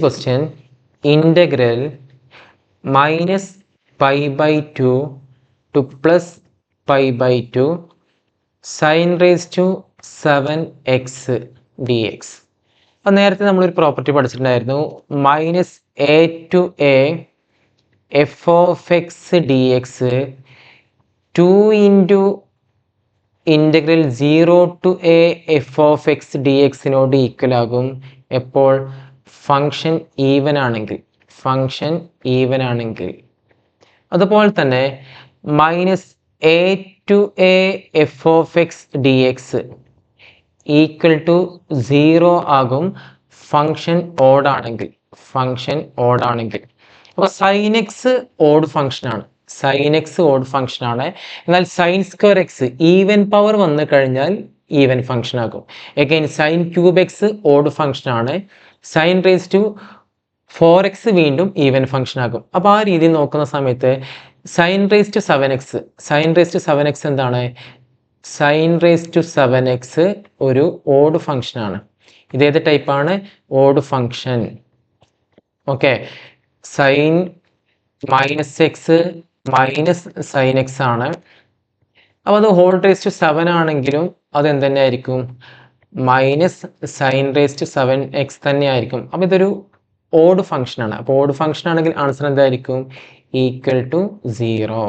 Question: integral minus pi by 2 to plus pi by 2 sin raised to 7x dx. അപ്പോൾ നേരത്തെ നമ്മളൊരു property പഠിച്ചിട്ടുണ്ടായിരുന്നു, minus a to a f of x d x 2 into integral 0 to a f of x d എക്സിനോട് equal ആകും എപ്പോൾ function even ആണെങ്കിൽ. അതുപോലെ തന്നെ minus a to a f of x d x equal to 0 ആകും function odd ആണെങ്കിൽ. അപ്പോൾ sign X odd ഫങ്ഷനാണ്, എന്നാൽ sine square x even power വന്നു കഴിഞ്ഞാൽ ഈവൻ ഫങ്ഷൻ ആകും. Again sine cube x odd ഫങ്ഷനാണ്, സൈൻ റേസ് ടു 4x വീണ്ടും ഈവൻ ഫങ്ഷൻ ആകും. അപ്പോൾ ആ രീതിയിൽ നോക്കുന്ന സമയത്ത് സൈൻ റേസ് ടു 7x എന്താണ്? സൈൻ റേസ് ടു 7x ഒരു ഓഡ് ഫങ്ഷനാണ്. ഇതേത് ടൈപ്പാണ്? Odd function. Okay, sine minus x minus sine x ആണ്. അപ്പോൾ അത് ഹോൾ റേസ് ടു 7 ആണെങ്കിലും അത് എന്തുതന്നെ ആയിരിക്കും? Minus sign raise to 7x തന്നെ ആയിരിക്കും. അപ്പോൾ ഇതൊരു ഓഡ് ഫങ്ഷനാണ്. അപ്പോൾ ഓഡ് ഫങ്ഷൻ ആണെങ്കിൽ ആൻസർ എന്തായിരിക്കും? Equal to 0.